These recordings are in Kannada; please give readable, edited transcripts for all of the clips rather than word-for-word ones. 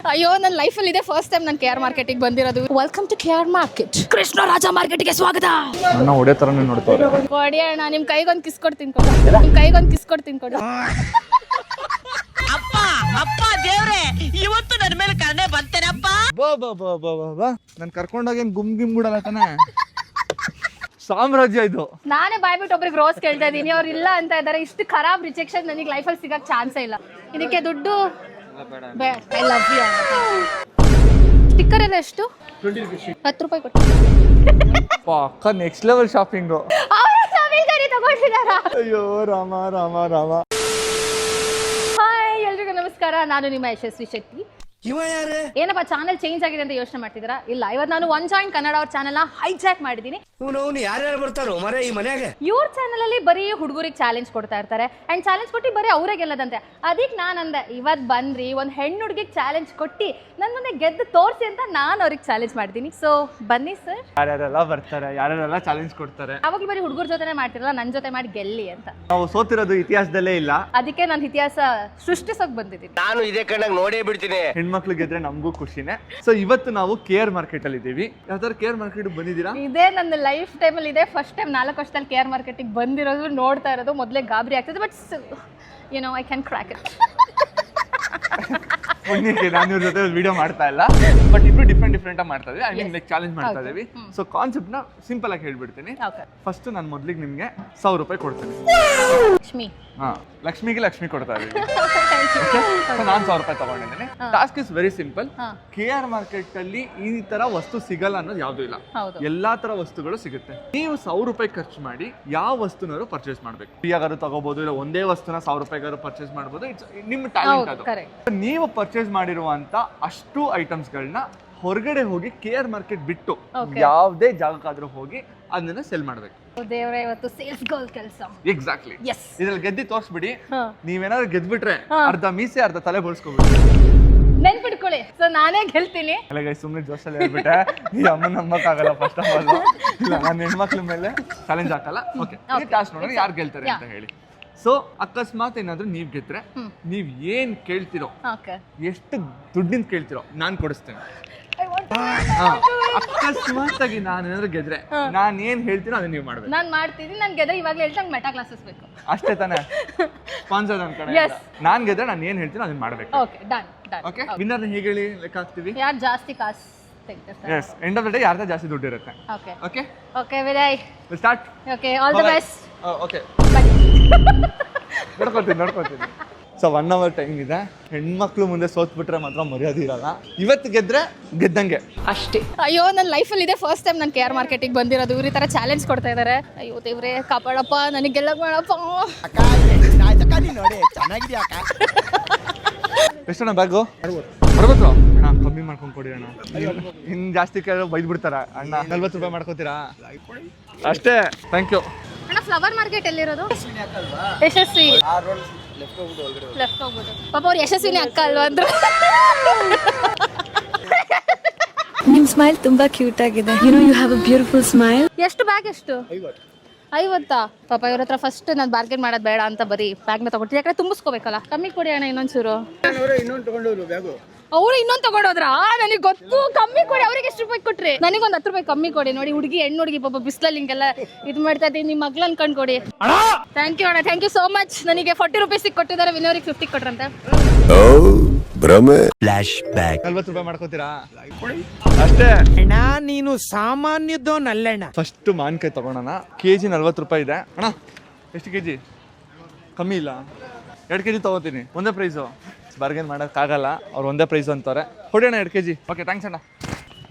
ಅಯ್ಯೋ ನನ್ನ ಲೈಫಲ್ಲಿ ಇದೆ ಫಸ್ಟ್ ಟೈಮ್ ನಾನು KR ಮಾರ್ಕೆಟಿಗೆ ಬಂದಿರೋದು. Welcome to KR market. Krishnaraja ಮಾರ್ಕೆಟ್ಗೆ ಸ್ವಾಗತ. ನನ್ನ ಒಡೆ ತರನೇ ನೋಡ್ತಾರೆ. ಕೊಡಿ ಅಣ್ಣ, ನಿಮ್ಮ ಕೈಗೊಂದು ಕಿಸ್ ಕೊಡ್ತೀನಿ ಕೊಡು. ನಿಮ್ಮ ಕೈಗೊಂದು ಕಿಸ್ ಕೊಡ್ತೀನಿ ಕೊಡು. ಅಪ್ಪ ಅಪ್ಪ ದೇವ್ರೆ, ಇವತ್ತು ನನ್ನ ಮೇಲೆ ಕರುಣೆ ಬಂತೇನಪ್ಪ. ಬಾ ನಾನು ಕರ್ಕೊಂಡೋಗಿ ಗುಮ್ ಬಿಡಲ್ಲ ತಾನೆ. ಸಾಮ್ರಾಜ್ಯ ಇದು. ನಾನೇ ಬಾಯ್ಬಿಟ್ಟು ಒಬ್ರಿಗೆ ರೋಸ್ ಕೇಳ್ತಾ ಇದ್ದೀನಿ, ಅವ್ರು ಇಲ್ಲ ಅಂತ ಇದ್ದಾರೆ. ಇಷ್ಟು ಖರಾಬ್ ರಿಜೆಕ್ಷನ್ ನನಗೆ ಲೈಫಲ್ಲಿ ಸಿಗಕ್ಕೆ ಚಾನ್ಸೇ ಇಲ್ಲ. ಇದಕ್ಕೆ ದುಡ್ಡು ಐ ಲವ್ ಯು. ಸ್ಟಿಕ್ಕರ್ ಎಲ್ಲ ಎಷ್ಟು? 10 ರೂಪಾಯಿ ಕೊಟ್ಟು. ಅಕ್ಕ ನೆಕ್ಸ್ಟ್ ಲೆವೆಲ್ ಶಾಪಿಂಗು. ತಗೊಂಡಿದ್ದಾರಾ? ಅಯ್ಯೋ ರಾಮ ರಾಮ ರಾಮ. ಹಾಯ್ ಎಲ್ರಿಗೂ ನಮಸ್ಕಾರ, ನಾನು ನಿಮ್ಮ ಯಶಸ್ವಿ ಶೆಟ್ಟಿ. ಏನಪ್ಪ ಚಾನೆಲ್ ಚೇಂಜ್ ಆಗಿದೆ ಅಂತ ಯೋಚನೆ ಮಾಡ್ತಿದ್ದೀರಾ? ಇಲ್ಲ, ಇವತ್ತು ನಾನು ಒನ್ ಜಾಯಿಂಟ್ ಕನ್ನಡ ಅವ್ರ ಚಾನೆಲ್ ನ ಹೈಜಾಕ್ ಮಾಡಿದ್ದೀನಿ. ಯಾರ್ಯಾರು ಬರ್ತಾರೋ ಮರೆ ಈ ಮನೆಯಾಗ? ಇವ್ರ ಚಾನೆಲ್ ಅಲ್ಲಿ ಬರೀ ಹುಡುಗರಿಗೆ ಚಾಲೆಂಜ್ ಕೊಡ್ತಾ ಇರ್ತಾರೆ ಅಂಡ್ ಚಾಲೆಂಜ್ ಕೊಟ್ಟು ಬರೀ ಅವರೇ ಗೆಲ್ಲದಂತೆ. ಅದಕ್ಕೆ ನಾನು ಅಂದೆ, ಇವತ್ತು ಬಂದ್ರಿ ಒಂದು ಹೆಣ್ಣು ಹುಡುಗಿಗೆ ಚಾಲೆಂಜ್ ಕೊಟ್ಟು ನನ್ನ ಮುಂದೆ ಗೆದ್ದು ತೋರಿಸಿ ಅಂತ ನಾನು ಅವ್ರಿಗೆ ಚಾಲೆಂಜ್ ಮಾಡ್ತೀನಿ. ಸೊ ಬನ್ನಿ ಸರ್. ಯಾರ್ಯಾರೆಲ್ಲ ಬರ್ತಾರೆ, ಯಾರ್ಯಾರೆಲ್ಲ ಚಾಲೆಂಜ್ ಕೊಡ್ತಾರೆ. ಅವಾಗ್ಲೂ ಬರೀ ಹುಡುಗರ ಜೊತೆನೆ ಮಾಡ್ತಿರಲ್ಲ, ನನ್ನ ಜೊತೆ ಮಾಡಿ ಗೆಲ್ಲಿ ಅಂತ. ನಾವು ಸೋತಿರೋದು ಇತಿಹಾಸದಲ್ಲೇ ಇಲ್ಲ, ಅದಕ್ಕೆ ನಾನು ಇತಿಹಾಸ ಸೃಷ್ಟಿಸೋಕ್ ಬಂದಿದ್ದೀನಿ. ನಾನು ಇದೇ ಕಣ್ಣಾಗ ನೋಡೇ ಬಿಡ್ತೀನಿ. ಹೆಣ್ಮಕ್ಳು ಗೆದ್ರೆ ನಮಗೂ ಖುಷಿನೇ. ಸೊ ಇವತ್ತು ನಾವು KR ಮಾರ್ಕೆಟ್ ಅಲ್ಲಿ ಇದ್ದೀವಿ. ಯಾವ್ದಾದ್ರು KR ಮಾರ್ಕೆಟ್ ಬಂದಿದ್ದೀರಾ? ಇದೇ ನನ್ನ ಲೈಫ್ ಟೈಮಲ್ಲಿ ಇದೆ ಫಸ್ಟ್ ಟೈಮ್ 4 ವರ್ಷದಲ್ಲಿ KR ಮಾರ್ಕೆಟಿಗೆ ಬಂದಿರೋದು, ನೋಡ್ತಾ ಇರೋದು. ಮೊದಲೇ ಗಾಬರಿ ಆಗ್ತದೆ, but you know I can crack it. ನಾನು ಇವ್ರ ಜೊತೆ ವಿಡಿಯೋ ಮಾಡ್ತಾ ಇಲ್ಲ, ಬಟ್ ಇಬ್ರು ಡಿಫ್ರೆಂಟ್ ಆಗಿ ಮಾಡ್ತಾ ಇದೀವಿ. ಐ ಮೀನ್ ಲೈಕ್ ಚಾಲೆಂಜ್ ಮಾಡ್ತಾ ಇದೀವಿ. ಸೊ ಕಾನ್ಸೆಪ್ಟ್ ನ ಸಿಂಪಲ್ ಆಗಿ ಹೇಳ್ಬಿಡ್ತೀನಿ. ಫಸ್ಟ್ ನಾನು ಮೊದ್ಲಿಗೆ ನಿಮ್ಗೆ 1000 ರೂಪಾಯಿ ಕೊಡ್ತೀನಿ. ಲಕ್ಷ್ಮಿ. ಲಕ್ಷ್ಮಿಗೆ ಲಕ್ಷ್ಮಿ ಕೊಡ್ತಾ ಇದೀವಿ. ನಾನು 1000 ರೂಪಾಯಿ ತಗೊಂಡಿದ್ದೀನಿ. Task is very simple. KR market ಅಲ್ಲಿ ಈ ತರ ವಸ್ತು ಸಿಗಲ್ಲ ಅನ್ನೋದು ಯಾವ್ದು ಇಲ್ಲ. ಎಲ್ಲಾ ತರ ವಸ್ತುಗಳು ಸಿಗುತ್ತೆ. ನೀವು 1000 ರೂಪಾಯಿ ಖರ್ಚು ಮಾಡಿ ಯಾವ ವಸ್ತುನಾದ್ರು ಪರ್ಚೇಸ್ ಮಾಡ್ಬೇಕು. ಫ್ರೀಯಾಗಾರು ತಗೋಬಹುದು, ಇಲ್ಲ ಒಂದೇ ವಸ್ತುನ 1000 ರೂಪಾಯಿಗಾರು ಪರ್ಚೇಸ್ ಮಾಡಬಹುದು. ಇಟ್ಸ್ ನಿಮ್ಮ ಟ್ಯಾಲೆಂಟ್ ಅದು. ನೀವು ಪರ್ಚೇಸ್ ಮಾಡಿರುವಂತ ಅಷ್ಟು ಐಟಮ್ಸ್ ಗಳನ್ನ ಹೊರಗಡೆ ಹೋಗಿ KR ಮಾರ್ಕೆಟ್ ಬಿಟ್ಟು ಯಾವುದೇ ಜಾಗಕ್ಕಾದ್ರೂ ಹೋಗಿ ಅದನ್ನ ಸೆಲ್ ಮಾಡ್ಬೇಕು. ದೇವ್ರೆ, ಇವತ್ತು ಸೇಲ್ಸ್ ಗರ್ಲ್ ಕೆಲಸ. ಎಕ್ಸಾಕ್ಟ್ಲಿ. Yes. ಇದ್ರಲ್ಲಿ ಗೆದ್ದಿ ತೋರಿಸ್ಬಿಡಿ. ನೀವೇನಾದ್ರು ಗೆದ್ಬಿಟ್ರೆ ಅರ್ಧ ಮೀಸೆ ಅರ್ಧ ತಲೆ ಬೋಳ್ಸ್ಕೊಬಿಡಿ. ನೆನ್ಪಿಟ್ಕೊಳ್ಳಿ, ಸೊ ನಾನೇ ಗೆಲ್ತೀನಿ. ಸುಮ್ಮನೆ ಜೋಶಲ್ಲಿ ಹೇಳ್ಬಿಟ್ಟೆ, ಈ ಅಮ್ಮನ ನಂಬಕ್ಕಾಗಲ್ಲ. ಫಸ್ಟ್ ಆಫ್ ಆಲ್ ಇಲ್ಲ, ನಾನು ಹೆಣ್ಮಕ್ಳ ಮೇಲೆ ಚಾಲೆಂಜ್ ಹಾಕಲ್ಲ. ಓಕೆ, ಟಾಸ್ಕ್ ನೋಡೋಣ ಯಾರು ಗೆಲ್ತಾರೆ ಅಂತ ಹೇಳಿ. ಸೊ ಅಕಸ್ಮಾತ್ ಏನಾದ್ರು ನೀವ್ ಗೆದ್ರೆ ನೀವ್ ಏನ್ ಕೇಳ್ತಿರೋ, ಎಷ್ಟು ದುಡ್ಡಿಂದ ಕೇಳ್ತಿರೋ ನಾನು ಕೊಡಿಸ್ತೇನೆ. ಅಕಸ್ಮಾತ್ ಆಗಿ ನಾನು ಏನಾದ್ರು ಗೆದ್ರೆ ನಾನ್ ಏನ್ ಹೇಳ್ತೀನೋ ಅದನ್ನ ನೀವು ಮಾಡ್ಬೇಕು. ನಾನ್ ಮಾಡ್ತೀನಿ. ನಾನ್ ಗೆದ್ರೆ ಇವಾಗಲೇ ಹೇಳ್ತಂಗೆ ಮೆಟಾ ಕ್ಲಾಸಸ್ ಬೇಕು ಅಷ್ಟೇ ತಾನೇ? ಸ್ಪಾನ್ಸರ್ ನನ್ ಕಡೆ. ನಾನ್ ಗೆದ್ರೆ ನಾನು ಏನ್ ಹೇಳ್ತೀನೋ ಅದನ್ನ ಮಾಡ್ಬೇಕು. Okay, done. ಓಕೆ, ವಿನ್ನರ್ ಹೇಗೆ ಹೇಳಿ ಲೆಕ್ಕ ಹಾಕ್ತೀವಿ? ಯಾರು ಜಾಸ್ತಿ ಕಾಸು ತೆಗ್ದಿರ್ತಾರೆ. Yes, end of the day ಯಾರ್ದ ಜಾಸ್ತಿ ದುಡ್ಡು ಇರುತ್ತೆ. Okay okay okay, Vinay start. Okay, all the best. Okay, ನೋಡ್ಕೊತೀನಿ. ಸೊ 1 hour ಟೈಮ್ ಇದೆ. ಹೆಣ್ಮಕ್ಳು ಮುಂದೆ ಸೋತ್ಬಿಟ್ರೆ ಮಾತ್ರ ಮರ್ಯಾದೆ ಇರಲ್ಲ. ಇವತ್ತು ಗೆದ್ರೆ ಗೆದ್ದಂಗೆ ಅಷ್ಟೇ. ಅಯ್ಯೋ ನನ್ನ ಲೈಫಲ್ಲಿ ಇದೆ ಫಸ್ಟ್ ಟೈಮ್ ನಾನು KR ಮಾರ್ಕೆಟಿಗೆ ಬಂದಿರೋದು. ಇವ್ರು ಈ ಥರ ಚಾಲೆಂಜ್ ಕೊಡ್ತಾ ಇದ್ದಾರೆ. ಅಯ್ಯೋ ದೇವ್ರೆ, ಕಾಪಾಡಪ್ಪ, ನನಗೆ ಗೆಲ್ಲಕ್ ಮಾಡಪ್ಪ. ಎಷ್ಟಣ್ಣ ಬ್ಯಾಗು? 60. ಅಣ್ಣ ಕಮ್ಮಿ ಮಾಡ್ಕೊಂಡು ಕೊಡಿ ಅಣ್ಣ. ಇನ್ನು ಜಾಸ್ತಿ ಕೇಳಿದ್ರೆ ಬೈದು ಬಿಡ್ತಾರ. ಅಣ್ಣ 40 ರೂಪಾಯಿ ಮಾಡ್ಕೋತೀರಾ? ಅಷ್ಟೇ, ಥ್ಯಾಂಕ್ ಯು. ಅಣ್ಣ, ಫ್ಲವರ್ ಮಾರ್ಕೆಟ್ ಎಲ್ಲಿರೋದು? ಯಶಸ್ವಿ. ಲೆಫ್ಟ್ ಹೋಗ್ಬೋದು. ಪಾಪ ಅವ್ರು ಯಶಸ್ವಿನಿ ಅಕ್ಕ ಅಲ್ವಾ ಅಂದ್ರು. ನಿಮ್ ಸ್ಮೈಲ್ ತುಂಬಾ ಕ್ಯೂಟ್ ಆಗಿದೆ. You know you have a beautiful smile. ಎಷ್ಟು ಬ್ಯಾಗ್? ಎಷ್ಟು? 50. ಪಾಪ ಇವ್ರ ಹತ್ರ ಫಸ್ಟ್ ನಾನು ಬಾರ್ಗೇನ್ ಮಾಡೋದು ಬೇಡ ಅಂತ ಬರೀ ಬ್ಯಾಗ್ನ ತಗೊಳ್ತೀನಿ. ಯಾಕಂದ್ರೆ ತುಂಬಿಸ್ಕೋಬೇಕಲ್ಲ. ಕಮ್ಮಿ ಕೊಡಿ ಅಣ್ಣ ಇನ್ನೊಂದ್ಸೂರು. ಅವ್ರು ಇನ್ನೊಂದು ತಗೊಂಡೋದ್ರ? ನನಗೆ ಗೊತ್ತು. ಕಮ್ಮಿ ಕೊಡಿ. ಅವ್ರಿಗೆ ಎಷ್ಟು ರೂಪಾಯಿ ಕೊಟ್ರಿ? ನನಗೊಂದು 10 ರೂಪಾಯಿ ಕಮ್ಮಿ ಕೊಡಿ. ನೋಡಿ, ಹೆಣ್ಣು ಹುಡುಗಿ ಪಾಪ ಬಿಸ್ಲಲ್ಲಿ ಹಿಂಗೆಲ್ಲ ಇದು ಮಾಡ್ತಾ ಇದ್ದೀನಿ. ನಿಮ್ಮ ಮಗ್ಳು ಅನ್ಕೊಂಡ್ ಕೊಡಿ. ಥ್ಯಾಂಕ್ ಯು ಅಣ್ಣ, ಥ್ಯಾಂಕ್ ಯು ಸೋ ಮಚ್. ನನಗೆ 40 ರೂಪಾಯಿ ಕೊಟ್ಟಿದ್ದಾರೆ, ವಿನೋರಿಗೆ 50 ಕೊಟ್ರಂತೆ. Flash back. 40 ರೂಪಾಯಿ ಮಾಡ್ಕೋತೀರಾ? ಅಷ್ಟೇ ಅಣ್ಣ, ನೀನು ಸಾಮಾನ್ಯದೋನಲ್ಲಣ್ಣ. ಫಸ್ಟ್ ಮಾನ್ಕಾಯಿ ತಗೊಳೋಣ. ಕೆಜಿ 40 ರೂಪಾಯಿ ಇದೆ. ಅಣ್ಣ ಎಷ್ಟು ಕೆಜಿ? ಕಮ್ಮಿ ಇಲ್ಲ, 2 ಕೆಜಿ ತಗೋತೀನಿ. ಒಂದೇ ಪ್ರೈಸು, ಬಾರ್ಗೇನ್ ಮಾಡೋಕ್ಕಾಗಲ್ಲ. ಅವ್ರು ಒಂದೇ ಪ್ರೈಸ್ ಅಂತಾರೆ. ಹೊಡೆಯೋಣ 2 ಕೆಜಿ. ಓಕೆ, ಥ್ಯಾಂಕ್ಸ್ ಅಣ್ಣ.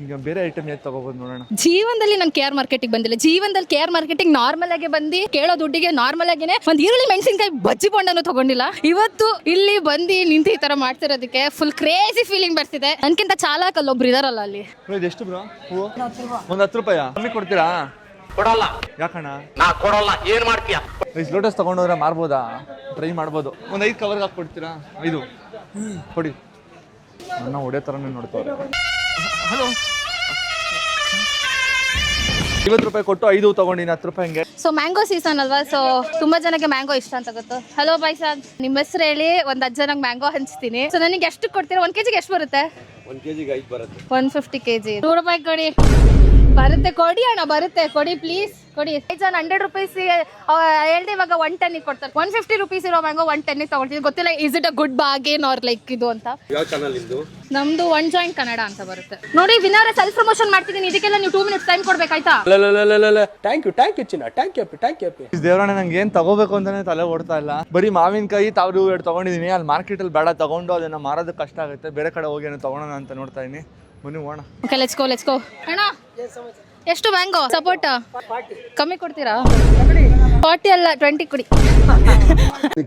ಈಗ ಬೇರೆ ಐಟಮ್ ಯಾವ್ದು ತಗೋಬೋದು ನೋಡೋಣ. ಜೀವನದಲ್ಲಿ ನಾನು KR ಮಾರ್ಕೆಟಿಗೆ ಬಂದಿಲ್ಲ. ಜೀವನದಲ್ಲಿ KR ಮಾರ್ಕೆಟಿಗೆ ನಾರ್ಮಲ್ ಆಗಿ ಬಂದು ಕೇಳೋ ದುಡ್ಡಿಗೆ ನಾರ್ಮಲ್ ಆಗಿನೇ ಒಂದು ಈರುಳ್ಳಿ ಮೆಣಸಿನಕಾಯಿ ಬಜ್ಜಿ ಬೋಂಡನು ತಗೊಂಡಿಲ್ಲ. ಇವತ್ತು ಇಲ್ಲಿ ಬಂದು ನಿಂತು ಈ ತರ ಮಾಡ್ತಿರೋದಕ್ಕೆ ಫುಲ್ ಕ್ರೇಜಿ ಫೀಲಿಂಗ್ ಬರ್ತಿದೆ. ನನ್ಕಿಂತ ಚಾಲಕ ಅಲ್ಲೊಬ್ರು ಇದಾರಲ್ಲ ಅಲ್ಲಿ. ಎಷ್ಟು ಬ್ರೋ ಹೂವು? ಒಂದು 10 ರೂಪಾಯಿ ಕಮ್ಮಿ ಕೊಡ್ತೀರಾ? ಕೊಡಲ್ಲ. ಯಾಕಣ್ಣ? ನಾ ಕೊಡಲ್ಲ. ಏನ್ ಮಾಡ್ತೀಯ? ಐಸ್ ಲೋಟಸ್ ತಗೊಂಡೋದ್ರೆ ಮಾರ್ಬೋದಾ? ಟ್ರೈ ಮಾಡ್ಬೋದು. ಒಂದು 5 ಕವರ್ಗೆ ಹಾಕ್ಕೊಡ್ತೀರಾ? 5 ಕೊಡಿ. ನನ್ನ ಒಡೆ ಥರನೇ ನೋಡ್ತಾರೆ. ಹಲೋ, 50 ರೂಪಾಯಿ ಕೊಟ್ಟು 5 ತಗೊಂಡಿನಿ 10 ರೂಪಾಯಿ ಹಂಗೆ. ಸೊ ಮ್ಯಾಂಗೋ ಸೀಸನ್ ಅಲ್ವಾ, ಸೊ ತುಂಬಾ ಜನಕ್ಕೆ ಮ್ಯಾಂಗೋ ಇಷ್ಟ ಅಂತ ಗೊತ್ತು. ಹಲೋ ಬಾಯ್ ಸಾಬ್, ನಿಮ್ಮ ಹೆಸರು ಹೇಳಿ, ಒಂದು 10 ಜನಕ್ಕೆ ಮ್ಯಾಂಗೋ ಹಂಚ್ತೀನಿ. ಸೊ ನನಗೆ ಎಷ್ಟು ಕೊಡ್ತೀರಾ? 1 kg ಎಷ್ಟು ಬರುತ್ತೆ? 1 kg 5 ಬರುತ್ತೆ. 150 kg 100 ರೂಪಾಯಿ ಕೊಡಿ. ಬರುತ್ತೆ, ಕೊಡಿ ಅಣ್ಣ, ಬರುತ್ತೆ, ಕೊಡಿ ಪ್ಲೀಸ್, ಕೊಡಿ. 100 ರೂಪೀಸ್ ಹೇಳ್ದೆ, ಇವಾಗ 110 ಕೊಡ್ತಾರೆ. 150 ರೂಪೀಸ್ ಇರೋ ಮ್ಯಾಂಗೋ 110 ತಗೊಳ್ತೀನಿ. ಗೊತ್ತಿಲ್ಲ is it a good bargain are like ಇದು ಅಂತ. ಯಾವ ಚಾನಲ್ ನಿಮ್ದು? ನಮ್ದು ಒನ್ ಜಾಯಿಂಟ್ ಕನ್ನಡ ಅಂತ ಬರುತ್ತೆ ನೋಡಿ. ವಿನರ್ ಸೆಲ್ಫ್ ಪ್ರಮೋಷನ್ ಮಾಡ್ತಿದ್ದೀನಿ, ಇದಕ್ಕೆಲ್ಲ ನೀವು 2 ಮಿನಿಟ್ಸ್ ಟೈಮ್ ಕೊಡ್ಬೇಕಾಯ್ತಾ? ಥ್ಯಾಂಕ್ ಯು ಚಿನ್ನ, ಥ್ಯಾಂಕ್ ಯು. ದೇವರಣ್ಣ ನಂಗೆ ಏನ್ ತಗೋಬೇಕು ಅಂತಾನೆ ತಲೆ ಓಡ್ತಾ ಇಲ್ಲ. ಬರೀ ಮಾವಿನಕಾಯಿ ತಾವ್ರು 2 ತಗೊಂಡಿದೀನಿ. ಅಲ್ಲಿ ಮಾರ್ಕೆಟ್ ಅಲ್ಲಿ ಬೇಡ, ತಗೊಂಡು ಅದನ್ನ ಮಾರೋದಕ್ಕೆ ಕಷ್ಟ ಆಗುತ್ತೆ. ಬೇರೆ ಕಡೆ ಹೋಗಿ ಏನೋ ತಗೊಳೋಣ ಅಂತ ನೋಡ್ತಾ ಇದೀನಿ. ಬನ್ನಿ ಹೋಗೋಣ. Okay, let's go. ಅಣ್ಣ ಎಷ್ಟು ಮ್ಯಾಂಗೋ ಸಪೋಟ ಕಮ್ಮಿ ಕೊಡ್ತೀರಾ? 40 ಅಲ್ಲ 20 ಕೊಡಿ.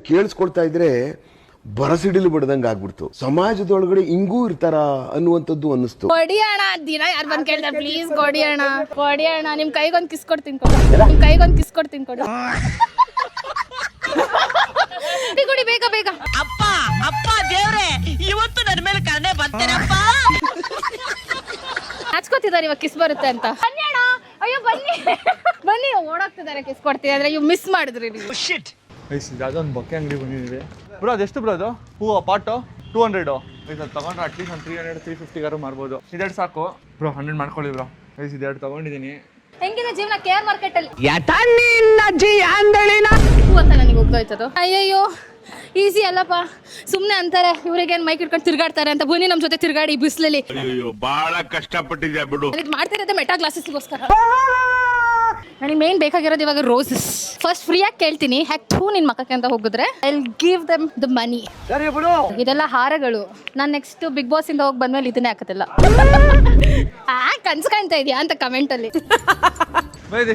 ಕೇಳಿಸ್ಕೊಳ್ತಾ ಇದ್ರೆ ಬರಸಿಡಿಲು ಬಿಡದಂಗ ಆಗ್ಬಿಡ್ತು. ಸಮಾಜದೊಳಗಡೆ ಹಿಂಗೂ ಇರ್ತಾರ ಅನ್ನುವಂಥದ್ದು ಅನ್ನಿಸ್ತು. ಕೊಡಿ ಅಣ್ಣ, ದಿನ ಯಾರು ಬಂದ್ ಕೇಳ್ತಾರೆ, ಪ್ಲೀಸ್ ಕೊಡಿ ಅಣ್ಣ. ನಿಮ್ ಕೈಗೊಂದು ಕಿಸ್ ಕೊಡ್ತೀನಿ ಕೊಡಿ. ಕೊಡಿ ಬೇಗ. ಅಪ್ಪ ದೇವ್ರೆ, ಇವತ್ತು ನನ್ನ ಮೇಲೆ ಕರುಣೆ ಬಂತೇನಪ್ಪ. ಹಚ್ಕೋತಿದ್ದಾರೆ ಇವಾಗ ಕಿಸ್ ಬರುತ್ತೆ ಅಂತ. ಬನ್ನಿ ಅಣ್ಣ, ಅಯ್ಯೋ ಬನ್ನಿ ಓಡಾಗ್ತಿದ್ದಾರೆ. ಕಿಸ್ ಕೊಡ್ತೀನಿ ಅಂದ್ರೆ ಇವ್ ಮಿಸ್ ಮಾಡಿದ್ರಿ ನೀವು. ಅದೊಂದು ಬೊಕ್ಕೆ ಅಂಗಡಿ ಬಂದಿದೆ ಬ್ರೋ. ಅದೆಷ್ಟು ಬ್ರೋ ಅದು ಹೂವು ಪಾಟು? 200. ಇದು ತಗೊಂಡ್ರೆ ಅಟ್ಲೀಸ್ಟ್ ಒಂದು 300-350 ಗಾರು ಮಾರ್ಬೋದು. ಇದೆರಡು ಸಾಕು ಬ್ರೋ. 100 ಮಾಡ್ಕೊಳ್ಳಿ ಬ್ರೋ. ಇದೆರಡು ತಗೊಂಡಿದ್ದೀನಿ. ಹೆಂಗಿದೆ ಜೀವನ KR ಮಾರ್ಕೆಟ್ ಅಲ್ಲಿ? ಅಂತ ನನಗೆ ಹೋಗ್ತಾಯ್ತದು. ಅಯ್ಯಯ್ಯೋ ಈಸಿ ಅಲ್ಲಪ್ಪ, ಸುಮ್ಮನೆ ಅಂತಾರೆ ಇವ್ರಿಗೇನು ಮೈಕ್ ಇಟ್ಕೊಂಡು ತಿರ್ಗಾಡ್ತಾರೆ ಅಂತ. ಬನ್ನಿ ನಮ್ಮ ಜೊತೆ ತಿರ್ಗಾಡಿ ಬಿಸಿಲಲ್ಲಿ. ಬಹಳ ಕಷ್ಟಪಟ್ಟಿದ್ಯಾ ಬಿಡು. ಮಾಡ್ತಿರೋದು ಮೆಟಾ ಕ್ಲಾಸಸ್ಗೋಸ್ಕರ. ನನಗೆ ಮೇನ್ ಬೇಕಾಗಿರೋದು ಇವಾಗ ರೋಸಸ್. ಫಸ್ಟ್ ಫ್ರೀಯಾಗಿ ಕೇಳ್ತೀನಿ, ಹ್ಯಾಕ್ ನಿನ್ ಮಕ್ಕಕ್ಕೆ ಅಂತ ಹೋಗಿದ್ರೆ I will give them the money. ಇದೆಲ್ಲ ಹಾರಗಳು. ನಾನು ನೆಕ್ಸ್ಟ್ ಬಿಗ್ ಬಾಸ್ ಇಂದ ಹೋಗಿ ಬಂದ್ಮೇಲೆ ಇದನ್ನೇ ಹಾಕತ್ತಿಲ್ಲ. ಕನ್ಸ್ ಕಾಣ್ತಾ ಇದೆಯಾ ಅಂತ ಕಮೆಂಟ್ ಅಲ್ಲಿ.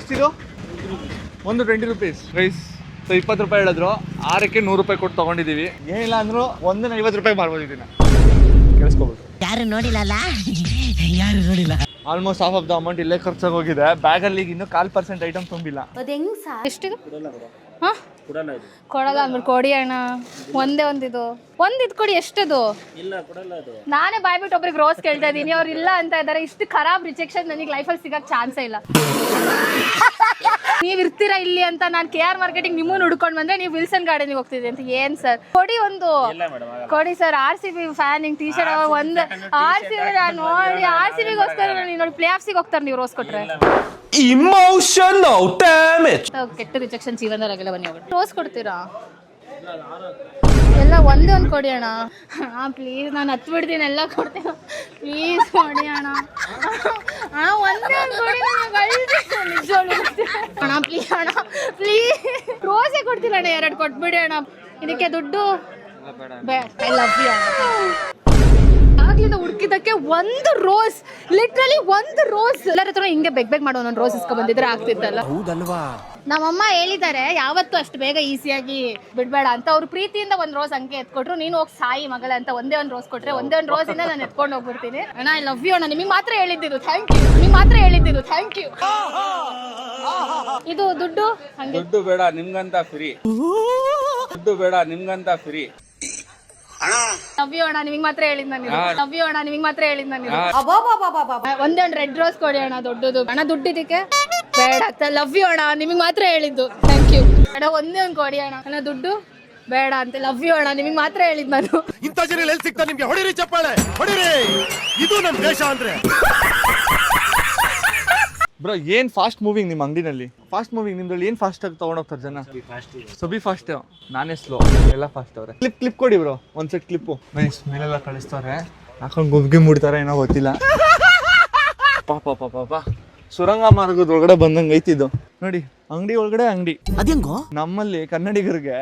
ಎಷ್ಟಿದು? ಒಂದು 20 ರೂಪೀಸ್ ರೈಸ್. ಸೊ 20 ರೂಪಾಯಿ ಹೇಳಿದ್ರು, 6ಕ್ಕೆ 100 ರೂಪಾಯಿ ಕೊಟ್ಟು ತಗೊಂಡಿದ್ದೀವಿ. ಏನಿಲ್ಲ ಅಂದ್ರು 50 ರೂಪಾಯಿ ಮಾರ್ಬೋದು ಇದನ್ನ. ಕೇಳಿಸ್ಕೊಬೋದು. ಯಾರು ನೋಡಿಲ್ಲ. Almost half of the amount ಇಲ್ಲೇ ಖರ್ಚಾಗಿ ಹೋಗಿದೆ. ಬ್ಯಾಗಲ್ಲಿ ಇನ್ನೂ 0.5% ಐಟಮ್ ತುಂಬಿಲ್ಲ. ಎಷ್ಟಿದು? ಕೊಡಲ್ಲ ಅಂದ್ಬಿಟ್ಟು ಕೊಡಿ ಅಣ್ಣ. ಒಂದಿದು ಕೊಡಿ. ಎಷ್ಟದು? ನಾನೇ ಬಾಯ್ಬಿಟ್ಟು ಒಬ್ರಿಗೆ ರೋಸ್ ಕೇಳ್ತಾ ಇದೀನಿ, ಅವ್ರು ಇಲ್ಲ ಅಂತ ಇದಾರೆ. ಇಷ್ಟು ಖರಾಬ್ ರಿಜೆಕ್ಷನ್ ನನಗೆ ಲೈಫಲ್ಲಿ ಸಿಗಕ್ ಚಾನ್ಸೇ ಇಲ್ಲ. ನೀವ್ ಇರ್ತೀರಾ ಇಲ್ಲಿ ಅಂತ ನಾನು KR ಮಾರ್ಕೆಟಿಂಗ್ ನಿಮ್ಮನ್ನು ಹುಡ್ಕೊಂಡು ಬಂದ್ರೆ ನೀವು ವಿಲ್ಸನ್ ಗಾರ್ಡನ್ಗೆ ಹೋಗ್ತಿದ್ರಿ ಅಂತ. ಏನ್ ಸರ್ ಕೊಡಿ, ಒಂದು ಕೊಡಿ sir. RCB fan T shirt ಒಂದು RCB ನೋಡಿ. RCBಗೋಸ್ಕರ ನೋಡಿ ಪ್ಲೇ ಆಫ್ಸಿಗೆ ಹೋಗ್ತಾರೆ ನೀವು ರೋಸ್ ಕೊಟ್ರೆ. Emotional damage. ಕೆಟ್ಟ ರಿಜೆಕ್ಷನ್ ಜೀವನದಾಗೆಲ್ಲ ಬನ್ನಿ ಹೋಗಿ ರೋಸ್ ಕೊಡ್ತೀರಾ? ಎಲ್ಲ ಒಂದೇ ಒಂದು ಕೊಡಿ ಅಣ್ಣ. ಪ್ಲೀಸ್, ನಾನು ಹತ್ತು ಬಿಡ್ತೀನಿ, ಎಲ್ಲ ಕೊಡ್ತೀನಿ. ಪ್ಲೀಸ್ ಕೊಡಿ ಅಣ್ಣ. ಒಂದೇ ಒಂದು ಕೊಡಿ. ಅಣ್ಣ ಪ್ಲೀಸ್ ಅಣ್ಣ, ಪ್ಲೀಸ್. ರೋಸೇ ಕೊಡ್ತೀನಿ ಅಣ್ಣ, 2 ಕೊಟ್ಬಿಡಿ ಅಣ್ಣ. ಇದಕ್ಕೆ ದುಡ್ಡು ಐ ಲವ್ ಯು ಅಣ್ಣ. ಆಗ್ಲಿಂದ ಹುಡುಕಿದಕ್ಕೆ ಒಂದು ರೋಸ್, ಲಿಟ್ರಲಿ ಒಂದು ರೋಸ್. ಎಲ್ಲರ ಹತ್ರ ಹಿಂಗೆ ಬೆಗ್ ಮಾಡೋ ಒಂದು ರೋಸ್ ಇಸ್ಕೊ ಬಂದಿದ್ರೆ ಆಗ್ತಿತ್ತಲ್ಲ. ನಮ್ಮಮ್ಮ ಹೇಳಿದ್ದಾರೆ ಯಾವತ್ತೂ ಅಷ್ಟು ಬೇಗ ಈಸಿಯಾಗಿ ಬಿಡ್ಬೇಡ ಅಂತ. ಅವ್ರು ಪ್ರೀತಿಯಿಂದ ಒಂದು ರೋಸ್ ಹಂಗೆ ಎತ್ಕೊಟ್ರು, ನೀನು ಹೋಗಿ ಸಾಯಿ ಮಗಳ ಅಂತ ಒಂದೇ ಒಂದು ರೋಸ್ ಕೊಟ್ರೆ ಒಂದೇ ಒಂದು ರೋಸ್ ಇಂದ ನಾನು ಎತ್ಕೊಂಡು ಹೋಗ್ಬಿಡ್ತೀನಿ. ಅಣ್ಣ ಐ ಲವ್ ಯು ಅಣ್ಣ. ನಿಮಗೆ ಮಾತ್ರ ಹೇಳಿದ್ದಿದ್ದು ಥ್ಯಾಂಕ್ ಯು. ಇದು ದುಡ್ಡು ಹಂಗೆ. ದುಡ್ಡು ಬೇಡ ನಿಮ್ಗಂತ ಫ್ರೀ. ಲವ್ ಯು ಅಣ್ಣ. ನಿಮಗೆ ಮಾತ್ರ ಹೇಳಿದ್ ನಾನು. ಒಂದೇ ಒಂದು ರೆಡ್ ರೋಸ್ ಕೊಡಿ ಅಣ್ಣ, ದೊಡ್ಡದು ಅಣ್ಣ. ದುಡ್ಡು ಇದಕ್ಕೆ ಬೇಡ. ಲವ್ ಯು ಅಣ್ಣ, ನಿಮಗೆ ಮಾತ್ರ ಹೇಳಿದ್ದು. ಥ್ಯಾಂಕ್ ಯು ಅಣ್ಣ. ಒಂದೇ ಒಂದು ಕೊಡಿ ಅಣ್ಣ. ದುಡ್ಡು ಬೇಡ ಅಂತ. ಲವ್ ಯು ಅಣ್ಣ, ನಿಮಗೆ ಮಾತ್ರ ಹೇಳಿದ್ ನಾನು. ಇಂಥ ಜನ ಎಲ್ಲಿ ಸಿಗ್ತಾರೆ ನಿಮ್ಗೆ? ಹೊಡಿರಿ ಚಪ್ಪಾಳೆ, ಹೊಡಿರಿ. ಇದು ನಮ್ ದೇಶ ಅಂದ್ರೆ. ಬ್ರೋ ಏನ್ ಫಾಸ್ಟ್ ಮೂವಿಂಗ್ ನಿಮ್ಮ ಅಂಗಡಿನಲ್ಲಿ? ಫಾಸ್ಟ್ ಮೂವಿಂಗ್ ನಿಮ್ದ್ರಲ್ಲಿ ಏನ್ ಫಾಸ್ಟ್ ಆಗಿ ತಗೊಂಡೋಗ್ತಾರೆ ಜನ? ಬಿ ಫಾಸ್ಟ್, ನಾನೇ ಸ್ಲೋ. ಎಲ್ಲ ಫಾಸ್ಟ್ ಅವ್ರೆ. ಕ್ಲಿಪ್ ಕೊಡಿ ಬ್ರೋ, ಒಂದ್ ಸೆಟ್ ಕ್ಲಿಪ್ಪು. ನೈಸ್. ಮೇಲೆಲ್ಲ ಕಳಿಸ್ತಾರೆ, ಹಾಕೊಂಡು ಗುಗ್ಗಿ ಮುಡ್ತಾರೆ, ಏನೋ ಗೊತ್ತಿಲ್ಲ. ಪಾಪ ಸುರಂಗ ಮಾರ್ಗದೊಳಗಡೆ ಬಂದಂಗೆ ಐತಿದ್ದು ನೋಡಿ. ಅಂಗಡಿ ಒಳಗಡೆ ಅಂಗಡಿ. ಅದೇಂಗೋ ನಮ್ಮಲ್ಲಿ ಕನ್ನಡಿಗರಿಗೆ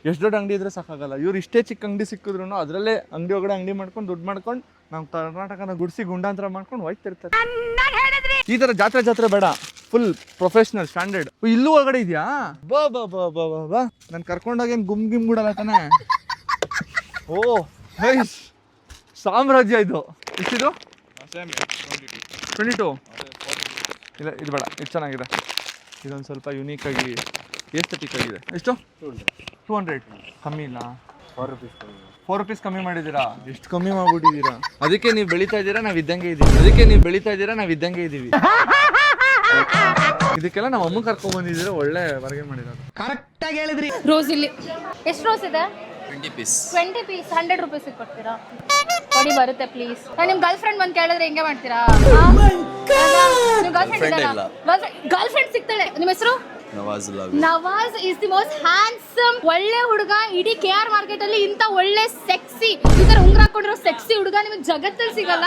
ಎಷ್ಟು ದೊಡ್ಡ ಅಂಗಡಿ ಇದ್ರೆ ಸಾಕಾಗಲ್ಲ. ಇವ್ರು ಇಷ್ಟೇ ಚಿಕ್ಕ ಅಂಗಡಿ ಸಿಕ್ಕಿದ್ರು ಅದರಲ್ಲೇ ಅಂಗಡಿ ಒಳಗಡೆ ಅಂಗಡಿ ಮಾಡ್ಕೊಂಡು ದುಡ್ಡು ಮಾಡ್ಕೊಂಡು ನಮ್ಮ ಕರ್ನಾಟಕನ ಗುಡಿಸಿ ಗುಂಡಾಂತರ ಮಾಡ್ಕೊಂಡು ಹೋಗ್ತಿರ್ತಾರೆ. ಈ ತರ ಜಾತ್ರೆ ಬೇಡ, ಫುಲ್ ಪ್ರೊಫೆಷನಲ್ ಸ್ಟ್ಯಾಂಡರ್ಡ್. ಇಲ್ಲೂ ಒಳಗಡೆ ಇದೆಯಾ? ಬಾ ನಾನು ಕರ್ಕೊಂಡಾಗೇನು ಗುಮ್ ಗುಡಲ್ಲ ತಾನೆ. ಓ ನೈಸ್, ಸಾಮ್ರಾಜ್ಯ ಇದು. ಎಷ್ಟಿದು? 22. ಇಲ್ಲ ಇದು ಬೇಡ, ಇದು ಚೆನ್ನಾಗಿದೆ. ಇದೊಂದು ಸ್ವಲ್ಪ ಯುನೀಕ್ ಆಗಿ ಎಸ್ಥೆಟಿಕ್ ಆಗಿದೆ. ಎಷ್ಟು? 200. ಕಮ್ಮಿ ಇಲ್ಲ? 4 ರೂಪೀಸ್ ಕಮ್ಮಿ ಮಾಡಿದ್ದೀರಾ? ಎಷ್ಟು ಕಮ್ಮಿ ಮಾಡ್ಬಿಟ್ಟಿದ್ದೀರಾ? ಅದಕ್ಕೆ ನೀವು ಬೆಳೀತಾ ಇದ್ದೀರಾ, ನಾವು ಇದ್ದಂಗೆ ಇದ್ದೀವಿ. ಇದಕ್ಕೆಲ್ಲ ನಾವು ಅಮ್ಮ ಕರ್ಕೊಂಡ್ ಬಂದಿದ್ರೆ ಒಳ್ಳೆ ಹೊರಗೆ ಮಾಡಿರೋದು. ರೋಸ್ ಇಲ್ಲಿ ಎಷ್ಟು ರೋಸ್ ಇದೆ? 20 ಪೀಸ್ 100 ರುಪೀಸ್ ಕೊಡ್ತೀರಾ? ಕೊಡಿ ಬರುತ್ತೆ ಪ್ಲೀಸ್. ನಿಮ್ ಗರ್ಲ್ ಫ್ರೆಂಡ್ ಬಂದು ಕೇಳಿದ್ರೆ ಹೆಂಗೆ ಮಾಡ್ತೀರಾ? ನಿಮ್ ಗರ್ಲ್ ಫ್ರೆಂಡ್ ಸಿಗ್ತಾಳೆ. ನಿಮ್ಮ ಹೆಸರು? Nawaz is the most handsome. ಒಳ್ಳೆ ಹುಡುಗ. ಇಡೀ KR ಮಾರ್ಕೆಟ್ ಅಲ್ಲಿ ಇಂತ ಒಳ್ಳೆ ಸೆಕ್ಸಿ ಈ ತರ ಉಂಗ್ರ ಹಾಕೊಂಡಿರೋ ಸೆಕ್ಸಿ ಹುಡುಗ ನಿಮಗೆ ಜಗತ್ತಲ್ಲಿ ಸಿಗಲ್ಲ.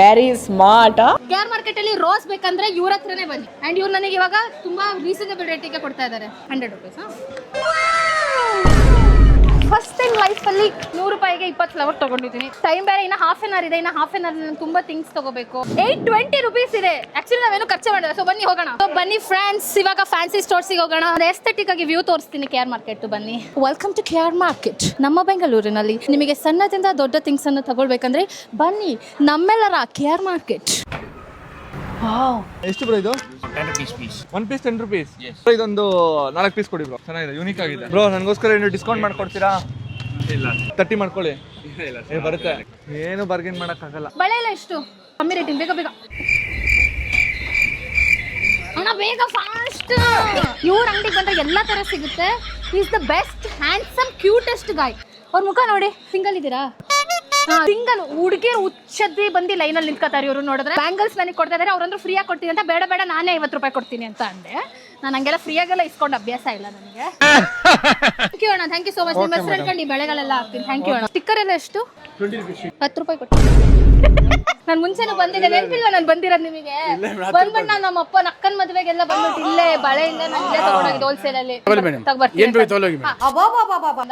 Very smart. KR ಮಾರ್ಕೆಟ್ ಅಲ್ಲಿ ರೋಸ್ ಬೇಕಂದ್ರೆ ಇವ್ರ ಹತ್ರನೇ ಬನ್ನಿ. ಅಂಡ್ ಇವ್ರು ನನಗೆ ಇವಾಗ ತುಂಬಾ ರೀಸನಬಲ್ ರೇಟಿಗೆ ಕೊಡ್ತಾ ಇದ್ದಾರೆ. 100 ರುಪೀಸ್. ಫಸ್ಟ್ ಟೈಮ್ ಲೈಫ್ ಅಲ್ಲಿ 100 ರೂಪಾಯಿಗೆ 20 ಫ್ಲವರ್ ತಗೊಂಡಿದ್ದೀನಿ. ಟೈಮ್ ಬೇರೆ ಇನ್ನ ಹಾಫ್ ಅನ್ ಅವರ್ ಇದೆ. ಇನ್ನ ಹಾಫ್ ಅನ್ ಅವರ್ ನಾನು ತುಂಬಾ ಥಿಂಗ್ಸ್ ತಗೋಬೇಕು. 820 ರುಪೀಸ್ ಇದೆ. ಆಕ್ಚುಲಿ ನಾವೇನು ಖರ್ಚು ಮಾಡಿಲ್ಲ. ಸೊ ಬನ್ನಿ ಹೋಗೋಣ. ಬನ್ನಿ ಫ್ರೆಂಡ್ಸ್, ಇವಾಗ ಫ್ಯಾನ್ಸಿ ಸ್ಟೋರ್ಸಿಗೆ ಹೋಗೋಣ. ಎಸ್ಥೆಟಿಕ್ ಆಗಿ ವ್ಯೂ ತೋರಿಸ್ತೀನಿ KR ಮಾರ್ಕೆಟ್. ಬನ್ನಿ. Welcome to KR market. ನಮ್ಮ ಬೆಂಗಳೂರಿನಲ್ಲಿ ನಿಮಗೆ ಸಣ್ಣದಿಂದ ದೊಡ್ಡ ಥಿಂಗ್ಸ್ ಅನ್ನು ತಗೊಳ್ಬೇಕಂದ್ರೆ ಬನ್ನಿ ನಮ್ಮೆಲ್ಲರ KR ಮಾರ್ಕೆಟ್. ಎಷ್ಟು ಬ್ರೋ ಇದು? 10 rupees ಪೀಸ್. 1 piece 10 rupees. ಇದೊಂದು 4 ಪೀಸ್ ಕೊಡಿ ಬ್ರೋ. ಚೆನ್ನಾಗಿದೆ, ಯೂನಿಕ್ ಆಗಿದೆ. ಬ್ರೋ ನನಗೋಸ್ಕರ ಏನು ಡಿಸ್ಕೌಂಟ್ ಮಾಡ್ಕೊಡ್ತೀರಾ? ಇಲ್ಲ 30 ಮಾಡ್ಕೊಳ್ಳಿ. ಇಲ್ಲ ಬರುತ್ತೆ. ಏನು ಬಾರ್ಗೇನ್ ಮಾಡೋಕ್ಕಾಗಲ್ಲ. ಬಳೆ ಎಲ್ಲ ಎಷ್ಟು ಕಮ್ಮಿ ರೇಟಿಂಗ್? ಬೇಗ ಬೇಗ ಅಣ್ಣ, ಬೇಗ ಫಾಸ್ಟ್. ಇವ್ರ ಅಂಗಡಿಗೆ ಬಂದ್ರೆ ಎಲ್ಲ ತರ ಸಿಗುತ್ತೆ. Is the best handsome cutest guy. ಅವ್ರ ಮುಖ ನೋಡಿ. ಸಿಂಗಲ್ ಇದ್ದೀರಾ? ಸಿಂಗಲ್ ಹುಡುಗಿಯರು ಹುಚ್ಚದ್ದಿ ಬಂದು ಲೈನಲ್ಲಿ ನಿಂತ್ಕೋತಾರೆ. ಇವರು ನೋಡಿದ್ರೆ ಬ್ಯಾಂಗಲ್ಸ್ ನನಗೆ ಕೊಡ್ತಾ ಇದ್ದಾರೆ. ಅವ್ರಂದ್ರೆ ಫ್ರೀ ಆಗಿ ಕೊಡ್ತೀನಿ ಅಂತ. ಬೇಡ ಬೇಡ ನಾನೇ 50 ರೂಪಾಯಿ ಕೊಡ್ತೀನಿ ಅಂತ ಅಂದೆ. ನಾನು ಹಂಗೆಲ್ಲ ಫ್ರೀಯಾಗೆಲ್ಲ ಇಸ್ಕೊಂಡು ಅಭ್ಯಾಸ ಇಲ್ಲ ನನಗೆ. ಥ್ಯಾಂಕ್ ಯು ಅಣ್ಣ, ಥ್ಯಾಂಕ್ ಯು ಸೋ ಮಚ್. ನಿಮ್ಮ ಹೆಸರು ಹೇಳ್ಕೊಂಡು ಈ ಬೆಳೆಗಳೆಲ್ಲ ಹಾಕ್ತೀನಿ. ಥ್ಯಾಂಕ್ ಯು ಅಣ್ಣ. ಸ್ಟಿಕ್ಕರ್ ಎಲ್ಲ ಎಷ್ಟು? 10 ರೂಪಾಯಿ ಕೊಡ್ತೀನಿ. ನಾನು ಮುಂಚೆನೂ ಬಂದಿದ್ದೆ, ನೆನಪಿಲ್ವಾ ನಾನು ಬಂದಿರೋದು ನಿಮಗೆ? ಬಂದ್ಬಿಟ್ಟು ನಾನು ನಮ್ಮ ಅಪ್ಪ ನಕ್ಕನ್ ಮದುವೆಗೆಲ್ಲ ಬಂದ್ಬಿಟ್ಟು ಇಲ್ಲೇ ಬಳೆ ಇಲ್ಲ ನಾನು ಇಲ್ಲೇ ತಗೊಂಡೋಗಿದ್ದೆ ಹೋಲ್ಸೇಲ್ ಅಲ್ಲಿ. ತಗೊಬರ್ತೀನಿ.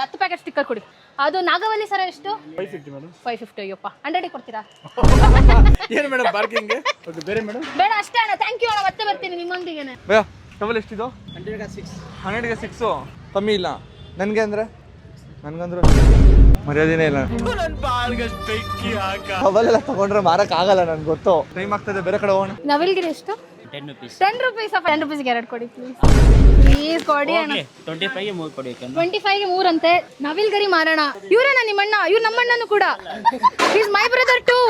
10 ಪ್ಯಾಕೆಟ್ ಸ್ಟಿಕ್ಕರ್ ಕೊಡಿ. ಅದು ನಾಗವಲ್ಲಿ ಸರ ಎಷ್ಟು? 550. ಅಯ್ಯಪ್ಪ 100 ಕೊಡ್ತೀರಾ? ಏನು ಮೇಡಮ್ ಪಾರ್ಕಿಂಗ್ ಬೇರೆ ಮೇಡಮ್? ಬೇಡ ಅಷ್ಟೇ ಅಣ್ಣ. ಥ್ಯಾಂಕ್ ಯು ಅಣ್ಣ, ಮತ್ತೆ ಬರ್ತೀನಿ ನಿಮ್ಮೊಂದಿಗೆನೆ. ಭಯ ಟವಲ್ ಎಷ್ಟಿದು? 100ಗೆ 6 ಕಮ್ಮಿ ಇಲ್ಲ. ನನಗೆ ಅಂದ್ರೆ ನನಗಂದ್ರೆ ಮರ್ಯಾದೆನೇ ಇಲ್ಲ. ಟವಲ್ ಎಲ್ಲ ತಗೊಂಡ್ರೆ ಮಾರಕ್ ಆಗಲ್ಲ, ನನ್ಗೆ ಗೊತ್ತು. ಟೈಮ್ ಆಗ್ತದೆ, ಬೇರೆ ಕಡೆ ಹೋಗೋಣ. ನವಿಲ್ಗಿರಿ ಎಷ್ಟು? 10 ರೂಪೀಸ್. 10 ರೂಪೀಸ್ಗೆ 2 ಕೊಡಿ ಪ್ಲೀಸ್ ಕೊಡಿ ಅಣ್ಣ. 25ಗೆ 3 ಕೊಡಿ. 25ಗೆ 3 ಅಂತೆ. ನವಿಲ್ಗರಿ ಮಾರೋಣ. ಇವ್ರೇನ ನಿಮ್ಮಣ್ಣ? ಇವ್ರು ನಮ್ಮಣ್ಣನು ಕೂಡ. Is my brother too.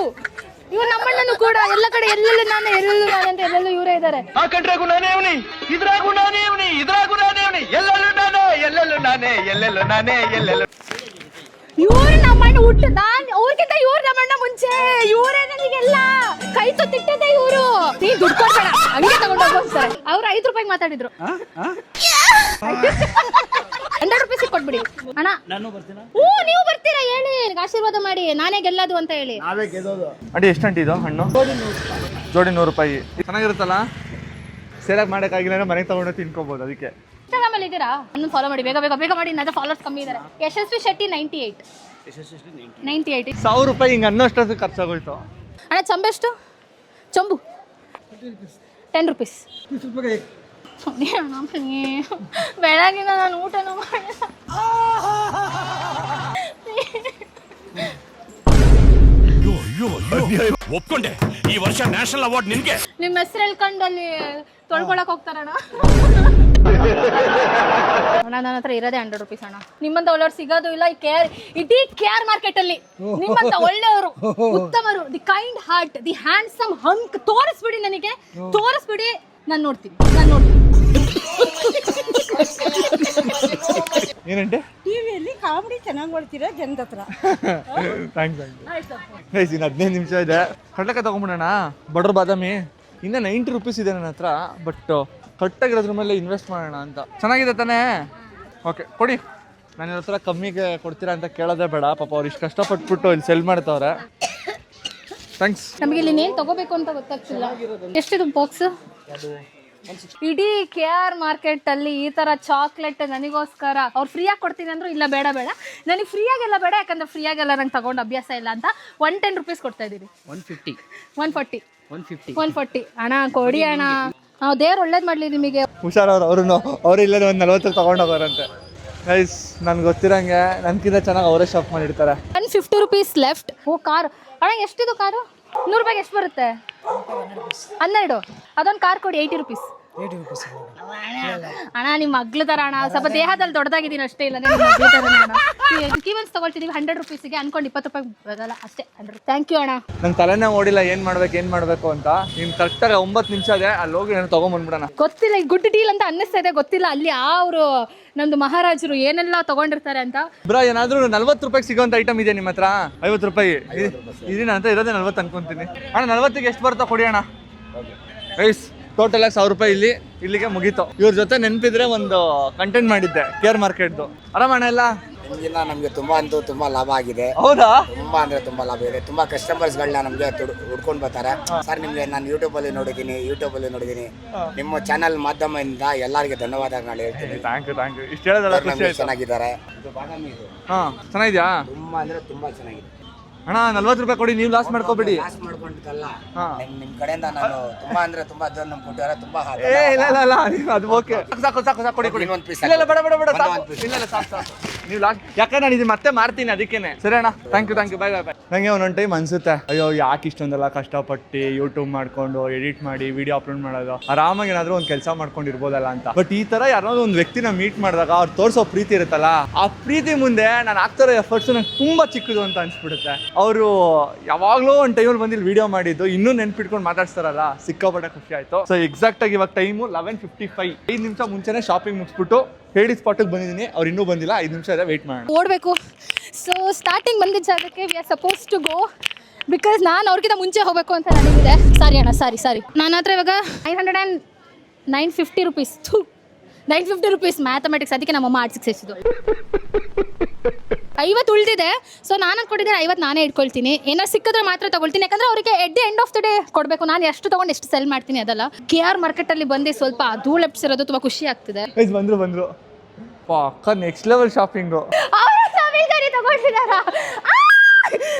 ಇವ್ರು ನಮ್ಮಣ್ಣನು ಕೂಡ. ಎಲ್ಲ ಕಡೆ ಎಲ್ಲೆಲ್ಲೂ ನಾನೇ ಅಂತ ಎಲ್ಲೆಲ್ಲೂ ಇವರೇ ಇದ್ದಾರೆ. ಆ ಕಟ್ರಾಗೂ ನಾನೇ ಅವನಿ, ಇದ್ರಾಗೂ ನಾನೇ ಅವನಿ, ಇದ್ರಾಗೂ ನಾನೇ ಅವನಿ, ಎಲ್ಲೆಲ್ಲೂ ನಾನೇ, ಎಲ್ಲೆಲ್ಲೂ ನಾನೇ, ಎಲ್ಲೆಲ್ಲೂ ನಾನೇ, ಎಲ್ಲೆಲ್ಲೂ. ಇವ್ರು ನಮ್ಮಣ್ಣ ಹುಟ್ಟು. ಅವ್ರಿಗಿಂತ ಇವ್ರು ನಮ್ಮಣ್ಣ ಮುಂಚೆ. ಇವರೇ ನನಗೆಲ್ಲ ಕೈ ತೊತ್ತಿಟ್ಟದೆ ಇವರು. ನೀ ದುಡ್ಡು ಕೊಡ್ಬೇಡ, ಹಂಗೆ ತಗೊಂಡು ಹೋಗ್ತಾರೆ. ಅವ್ರು 5 ರೂಪಾಯಿಗೆ ಮಾತಾಡಿದ್ರು. 100 ರೂಪಾಯಿಗೆ ಕೊಟ್ಬಿಡಿ ಅಣ್ಣ. ನಾನು ಬರ್ತೀನಾ? ನೀವು ಬರ್ತೀರಾ? ಹೇಳಿ, ಆಶೀರ್ವಾದ ಮಾಡಿ. ನಾನೇ ಗೆಲ್ಲೋದು ಅಂತ ಹೇಳಿ. ಅಡಿ ಎಷ್ಟಂಟಿ ಇದು ಹಣ್ಣು? ಜೋಡಿ 100 ರೂಪಾಯಿ. ಚೆನ್ನಾಗಿರುತ್ತಲ್ಲ. ಸೇಲಾಗಿ ಮಾಡೋಕ್ಕಾಗಿಲ್ಲ, ಮನೆಗೆ ತಗೊಂಡು ತಿನ್ಕೋಬಹುದು. ಅದಕ್ಕೆ ಇನ್ಸ್ಟಾಗ್ರಾಮಲ್ಲಿ ಇದ್ದೀರಾ? ನನ್ನ ಫಾಲೋ ಮಾಡಿ, ಬೇಗ ಬೇಗ ಬೇಗ ಮಾಡಿ. ನನ್ನ ಫಾಲೋವರ್ಸ್ ಕಮ್ಮಿ ಇದ್ದಾರೆ. ಯಶಸ್ವಿ ಶೆಟ್ಟಿ 98. 1000 ರೂಪಾಯಿ ಹಿಂಗೆ ಅನ್ನೋಷ್ಟು ಖರ್ಚಾಗೋಯ್ತು. ಅಣ್ಣ ಚಂಬು ಎಷ್ಟು? ಚಂಬು 10 ರೂಪೀಸ್. ಬೆಳಗಿನ ನಾನು ಊಟನೂ ಮಾಡಿಲ್ಲ. ಒಪ್ಕೊಂಡೆ. ಈ ವರ್ಷ ನ್ಯಾಷನಲ್ ಅವಾರ್ಡ್ ನಿನ್ಗೆ. ನಿಮ್ಮ ಹೆಸರು ಹೇಳ್ಕೊಂಡು ಅಲ್ಲಿ ತೊಳ್ಕೊಳಕ್ ಹೋಗ್ತಾರಣ್ಣ. ನನ್ನ ಹತ್ರ ಇರೋದೇ 100 ರೂಪೀಸ್ ಅಣ್ಣ. ನಿಮ್ಮಂತ ಒಳ್ಳೆಯವ್ರು ಸಿಗೋದು ಇಲ್ಲ ಇಡೀ KR ಮಾರ್ಕೆಟ್ ಅಲ್ಲಿ. ನಿಮ್ಮಂತ ಒಳ್ಳೆಯವರು, ಉತ್ತಮರು, the kind heart, the handsome hunk ತೋರಿಸ್ಬಿಡಿ ನನಗೆ. ತೋರಿಸ್ಬಿಡಿ, ನಾನು ನೋಡ್ತೀನಿ. ಏನಂటే ಟಿವಿಯಲ್ಲಿ ಕಾಮಿಡಿ ಚೆನ್ನಾಗಿ ಮಾಡ್ತೀರಾ ಜನದ ಹತ್ರ. ಥ್ಯಾಂಕ್ಸ್. ಇನ್ನು 15 ನಿಮಿಷ ಇದೆ. ಕಡಲೆಕಾಯಿ ತಗೊಂಬಿಡೋಣ. ಬಡ್ರ ಬಾದಾಮಿ ಇನ್ನು 90 ರೂಪೀಸ್ ಇದೆ ನನ್ನ ಹತ್ರ. ಬಟ್ ಕರೆಕ್ಟಾಗಿರೋದ್ರ ಮೇಲೆ ಇನ್ವೆಸ್ಟ್ ಮಾಡೋಣ ಅಂತ. ಚೆನ್ನಾಗಿದೆ ತಾನೇ? ಓಕೆ ಕೊಡಿ. ನನ್ನ ಹತ್ರ ಕಮ್ಮಿಗೆ ಕೊಡ್ತೀರಾ ಅಂತ ಕೇಳೋದೇ ಬೇಡ. ಪಾಪ ಅವ್ರು ಇಷ್ಟು ಕಷ್ಟಪಟ್ಬಿಟ್ಟು ಇಲ್ಲಿ ಸೆಲ್ ಮಾಡ್ತಾವ್ರೆ. ಥ್ಯಾಂಕ್ಸ್. ನಮಗೆ ಇಲ್ಲಿ ಏನು ತಗೋಬೇಕು ಅಂತ ಗೊತ್ತಾಗ್ತಿಲ್ಲ. ಎಷ್ಟಿದು ಬಾಕ್ಸ್? ಇಡೀ KR ಮಾರ್ಕೆಟ್ ಅಲ್ಲಿ ಈ ತರ ಚಾಕ್ಲೇಟ್ ನನಗೋಸ್ಕರ ಅವ್ರು ಫ್ರೀಯಾಗಿ ಕೊಡ್ತೀನಿ ಅಂದ್ರು ಇಲ್ಲ ಬೇಡ ಬೇಡ, ನನಗೆ ಫ್ರೀಯಾಗೆಲ್ಲ ಬೇಡ, ಯಾಕಂದ್ರೆ ಫ್ರೀಯಾಗೆಲ್ಲ ನಂಗೆ ತಗೊಂಡು ಅಭ್ಯಾಸ ಇಲ್ಲ ಅಂತ 110 ರೂಪೀಸ್ ಕೊಡ್ತಾ ಇದ್ದೀವಿ. 140 ಅಣ್ಣ ಕೊಡಿ ಅಣ್ಣ. ನಾವು ದೇವ್ರು ಒಳ್ಳೇದು ಮಾಡಲಿ ನಿಮಗೆ. ಹುಷಾರವ್ರು ಅವರು ಇಲ್ಲದೆ ಒಂದು 40 ತಗೊಂಡೋಗೋರಂತೆ. ಗೈಸ್ ನನ್ಗೆ ಗೊತ್ತಿರಂಗೆ ನನ್ಕಿಂತ ಚೆನ್ನಾಗಿ ಅವರೇ ಶಾಪ್ ಮಾಡಿರ್ತಾರೆ. 150 ರೂಪೀಸ್ ಲೆಫ್ಟ್. ಓ ಕಾರ್ ಅಣ್ಣ, ಎಷ್ಟಿದು ಕಾರು? 100 ರೂಪಾಯಿಗೆ ಎಷ್ಟು ಬರುತ್ತೆ? 12. ಅದೊಂದು ಕಾರ್ ಕೊಡಿ. 80 ರೂಪೀಸ್. ಅಣ್ಣ ನಿಮ್ಮ ಮಗ್ಳು ತರ ಅಣ್ಣ, ಸ್ವಲ್ಪ ದೇಹದಲ್ಲಿ ದೊಡ್ಡದಾಗಿದ್ದೀನಿ ಅಷ್ಟೇ, ಇಲ್ಲ ನಿಮ್ಮ ಮಗ್ಳು ತರ ಅಣ್ಣ. ಕೀವನ್ಸ್ ತಗೊಳ್ತಿದೀವಿ 100 ರುಪೀಸ್ಗೆ, ಅನ್ಕೊಂಡು 20 ರೂಪಾಯಿ ಬರಲ್ಲ ಅಷ್ಟೇ. 100. ಥ್ಯಾಂಕ್ ಯು ಅಣ್ಣ. ನಂಗೆ ತಲೆನೇ ಓಡಿಲ್ಲ ಏನ್ ಮಾಡ್ಬೇಕು ಅಂತ. ನೀನ್ ಕರೆಕ್ಟಾಗಿ 9 ನಿಮಿಷ ಇದೆ, ಅಲ್ಲಿ ಹೋಗಿ ನಾನು ತಗೊಂಡ್ಬಂದ್ಬಿಡೋಣ. ಗೊತ್ತಿಲ್ಲ, ಗುಡ್ ಡೀಲ್ ಅಂತ ಅನ್ನಿಸ್ತಾ ಇದೆ, ಗೊತ್ತಿಲ್ಲ ಅಲ್ಲಿ ಅವರು ನಮ್ದು ಮಹಾರಾಜರು ಏನೆಲ್ಲ ತಗೊಂಡಿರ್ತಾರೆ ಅಂತ. ಬ್ರಾ ಏನಾದ್ರೂ 40 ರೂಪಾಯಿಗೆ ಸಿಗೋಂತ ಐಟಮ್ ಇದೆ ನಿಮ್ಮ ಹತ್ರ? 50 ರೂಪಾಯಿ ಇದು ನನ್ನ ಹತ್ರ ಇರೋದೇ 40 ಅನ್ಕೊಂತೀನಿ ಅಣ್ಣ. 40ಗೆ ಎಷ್ಟು ಬರ್ತಾ ಕೊಡಿ ಅಣ್ಣ. ರೈಸ್ ಟೋಟಲ್ ಆಗಿ 1000 ರೂಪಾಯಿ ಇಲ್ಲಿಗೆ ಮುಗೀತು. ಇವ್ರ ಜೊತೆ ನೆನಪಿದ್ರೆ ಒಂದು ಕಂಟೆಂಟ್ ಮಾಡಿದ್ದೆ ಕೇರ್ ಮಾರ್ಕೆಟ್ದು. ಆರಾಮಣ್ಣ ಎಲ್ಲ? ನಿಮ್ಗಿನ್ನ ನಮಗೆ ತುಂಬಾ ಲಾಭ ಆಗಿದೆ. ಹೌದಾ? ತುಂಬಾ ಲಾಭ ಇದೆ. ತುಂಬಾ ಕಸ್ಟಮರ್ಸ್ ಗಳನ್ನ ನಮ್ಗೆ ಹುಡ್ಕೊಂಡು ಬರ್ತಾರೆ. ಸರ್ ನಿಮ್ಗೆ ನಾನು ಯೂಟ್ಯೂಬ್ ಅಲ್ಲಿ ನೋಡಿದೀನಿ. ನಿಮ್ಮ ಚಾನಲ್ ಮಾಧ್ಯಮದಿಂದ ಎಲ್ಲರಿಗೆ ಧನ್ಯವಾದಗಳು ಹೇಳ್ತೀನಿ. Thank you. ಇಷ್ಟು ಹೇಳೋದಲ್ಲ ಖುಷಿ ಆಯ್ತು. ಚೆನ್ನಾಗಿದ್ದಾರೆ. ಹಾ ಚೆನ್ನಾಗಿದ್ಯಾ? ತುಂಬಾ ಚೆನ್ನಾಗಿದೆ ಅಣ್ಣ. 40 ರೂಪಾಯಿ ಕೊಡಿ, ನೀವು ಲಾಸ್ ಮಾಡ್ಕೋಬೇಡಿ. ಲಾಸ್ ಮಾಡ್ಕೊಂಡಿದ್ದಲ್ಲ, ನಿಮ್ ಕಡೆಯಿಂದ ನಾನು ತುಂಬಾ ಅದನ್ನ ನಮ್ ಕೊಟ್ಟಿದ್ದಾರೆ. ತುಂಬಾ ಇಲ್ಲ ಅದು ಓಕೆ. ಸಾಕು ಕೊಡಿ. ಇನ್ನೊಂದು piece ಇಲ್ಲ ಬೇಡ ಸಾಕು. ಇಲ್ಲ ಸಾಕು. ನೀವು ಲಾಸ್ಟ್, ಯಾಕಂದ್ರೆ ನಾನು ಇದು ಮತ್ತೆ ಮಾಡ್ತೀನಿ ಅದಕ್ಕೇನೆ. ಸರಿ ಅಣ್ಣ, ಥ್ಯಾಂಕ್ ಯು. ಬಾಯ್. ನಂಗೆ ಒಂದೊಂದು ಟೈಮ್ ಅನ್ಸುತ್ತೆ, ಅಯ್ಯೋ ಯಾಕೆ ಇಷ್ಟೊಂದೆಲ್ಲ ಕಷ್ಟಪಟ್ಟು ಯೂಟ್ಯೂಬ್ ಮಾಡ್ಕೊಂಡು ಎಡಿಟ್ ಮಾಡಿ ವಿಡಿಯೋ ಅಪ್ಲೋಡ್ ಮಾಡೋದು, ಆರಾಮಾಗಿ ಏನಾದ್ರು ಒಂದು ಕೆಲಸ ಮಾಡ್ಕೊಂಡಿರ್ಬೋದಲ್ಲ ಅಂತ. ಬಟ್ ಈ ತರ ಯಾರಾದ್ರೂ ಒಂದು ವ್ಯಕ್ತಿನ ಮೀಟ್ ಮಾಡಿದಾಗ ಅವ್ರು ತೋರಿಸೋ ಪ್ರೀತಿ ಇರುತ್ತಲ್ಲ, ಆ ಪ್ರೀತಿ ಮುಂದೆ ನಾನು ಆಗ್ತಿರೋ ಎಫರ್ಟ್ಸ್ ನಂಗೆ ತುಂಬಾ ಚಿಕ್ಕದು ಅಂತ ಅನ್ಸ್ಬಿಡುತ್ತೆ. ಅವರು ಯಾವಾಗಲೂ ಒಂದು ಟೈಮಲ್ಲಿ ಬಂದು ಇಲ್ಲಿ ವಿಡಿಯೋ ಮಾಡಿದ್ದು ಇನ್ನೂ ನೆನ್ಪಿಟ್ಕೊಂಡು ಮಾತಾಡ್ತಾರಲ್ಲ, ಸಿಕ್ಕಾಪಟ್ಟೆ ಖುಷಿ ಆಯ್ತು. ಸೊ ಎಕ್ಸಾಕ್ಟ್ ಆಗಿ ಇವಾಗ ಟೈಮು 11:55. 5 ನಿಮಿಷ ಮುಂಚೆನೆ ಶಾಪಿಂಗ್ ಮುಗಿಸ್ಬಿಟ್ಟು ಹೇಳಿದ ಸ್ಪಾಟಿಗೆ ಬಂದಿದ್ದೀನಿ. ಅವ್ರು ಇನ್ನೂ ಬಂದಿಲ್ಲ, 5 ನಿಮಿಷ ಇದೆ, ವೆಯ್ಟ್ ಮಾಡೋಣ. ಓಡಬೇಕು. ಸೊ ಸ್ಟಾರ್ಟಿಂಗ್ ಬಂದಿದ್ದ ಜಾಗಕ್ಕೆ we are suppose to go, because ನಾನು ಅವ್ರಿಗಿಂತ ಮುಂಚೆ ಹೋಗಬೇಕು ಅಂತ ನನಗಿದೆ. ಸಾರಿ ಅಣ್ಣ, ಸಾರಿ. ನನ್ನ ಹತ್ರ ಇವಾಗ 950 ರುಪೀಸ್. 950 ರುಪೀಸ್ ಮ್ಯಾಥಮೆಟಿಕ್ಸ್, ಅದಕ್ಕೆ ನಮ್ಮಮ್ಮ ಆರ್ಟ್ಸಿಗೆ ಸೇರಿಸಿದ್ದು. 50 ಉಳಿದಿದೆ. ಸೊ ನಾನು ಅನ್ಕೊಂಡಿದ್ದೆ 50 ನಾನೇ ಇಟ್ಕೊಳ್ತೀನಿ. ಏನೋ ಸಿಕ್ಕಿದ್ರೆ ಮಾತ್ರ ತಗೊಳ್ತೀನಿ, ಯಾಕಂದ್ರೆ ಅವರಿಗೆ at the end of the day ಕೊಡಬೇಕು. ನಾನು ಎಷ್ಟು ತಗೊಂಡು ಎಷ್ಟು ಸೆಲ್ ಮಾಡ್ತೀನಿ ಅದಲ್ಲ. KR ಮಾರ್ಕೆಟಲ್ಲಿ ಬಂದು ಸ್ವಲ್ಪ ಧೂಳು ಎಪ್ಸಿರೋದು ತುಂಬ ಖುಷಿ ಆಗ್ತಿದೆ. ಬಂದ್ರು ಪಕ್ಕ ನೆಕ್ಸ್ಟ್ ಲೆವೆಲ್ ಶಾಪಿಂಗು.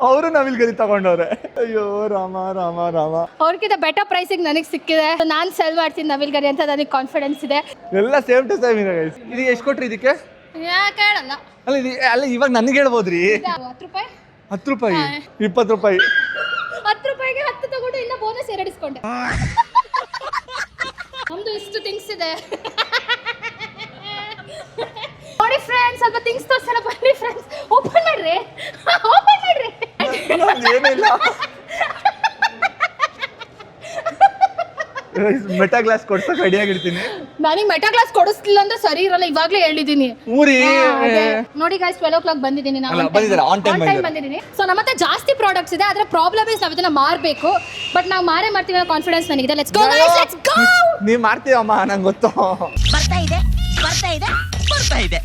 ಅವರು ನವಿಲ್ ಗರಿ ತಗೊಂಡವ್ರೆ. ಅಯ್ಯೋ ರಾಮ. ಅವ್ರಿಗಿಂತ ಬೆಟರ್ ಪ್ರೈಸಿಗೆ ನನಗೆ ಸಿಕ್ಕಿದೆ. ನಾನು ಸೆಲ್ ಮಾಡ್ತೀನಿ ನವಿಲ್ ಗರಿ ಅಂತ ನನಗೆ ಕಾನ್ಫಿಡೆನ್ಸ್ ಇದೆ. ಎಲ್ಲ ಸೇಮ್ ಟು ಸೇಮ್ ಇದೆ ಗೈಸ್. ಇದು ಎಷ್ಟು ಕೊಟ್ರಿ ಇದಕ್ಕೆ? ಕೇಳಲ್ಲ. ಅಲ್ಲ ಇವಾಗ ನನಗೆ ಹೇಳ್ಬೋದ್ರಿ. 10 ರೂಪಾಯಿ. 10 ರೂಪಾಯಿ 20 ರೂಪಾಯಿ. 10 ರೂಪಾಯಿಗೆ 10 ತಗೊಂಡು ಇಲ್ಲ ಬೋನಸ್ 2 ಇಸ್ಕೊಂಡೆ. ನಮ್ದು ಇಷ್ಟು ಥಿಂಗ್ಸ್ ಇದೆ ನೋಡಿ ಫ್ರೆಂಡ್ಸ್. ಸ್ವಲ್ಪ ಥಿಂಗ್ಸ್ ತೋರ್ಸಲ್ಲ ಬನ್ನಿ ಫ್ರೆಂಡ್ಸ್. ಓಪನ್ ಮಾಡ್ರಿ. ಏನಿಲ್ಲ, ಮೆಟಾ ಗ್ಲಾಸ್ ಕೊಡ್ಸಕ್ ರೆಡಿಯಾಗಿರ್ತೀನಿ. ನನಗೆ ಮೆಟಾ ಗ್ಲಾಸ್ ಕೊಡಿಸ್ಲಿಲ್ಲ ಅಂದ್ರೆ ಸರಿ ಇರಲ್ಲ, ಇವಾಗ್ಲೇ ಹೇಳಿದೀನಿ. ನೋಡಿ ಗೈಸ್ 12 o'clock ಬಂದಿದ್ದೀನಿ ನಾನು. ಆನ್ ಟೈಮ್ ಬಂದಿದ್ದೀನಿ. ಸೊ ನಮ್ಮ ಹತ್ರ ಜಾಸ್ತಿ ಪ್ರಾಡಕ್ಟ್ಸ್ ಇದೆ, ಆದ್ರೆ ಪ್ರಾಬ್ಲಮ್ ಇಸ್ ನಾವು ಇದನ್ನ ಮಾರಬೇಕು. ಬಟ್ ನಾವು ಮಾರ್ತೀವಿ ಅನ್ನೋ ಕಾನ್ಫಿಡೆನ್ಸ್ ನನಗಿದೆ. Let's go guys, let's go. ನೀವ್ ಮಾಡ್ತೀವಮ್ಮ, ನಂಗೆ ಗೊತ್ತು. ಬರ್ತಾ ಇದೆ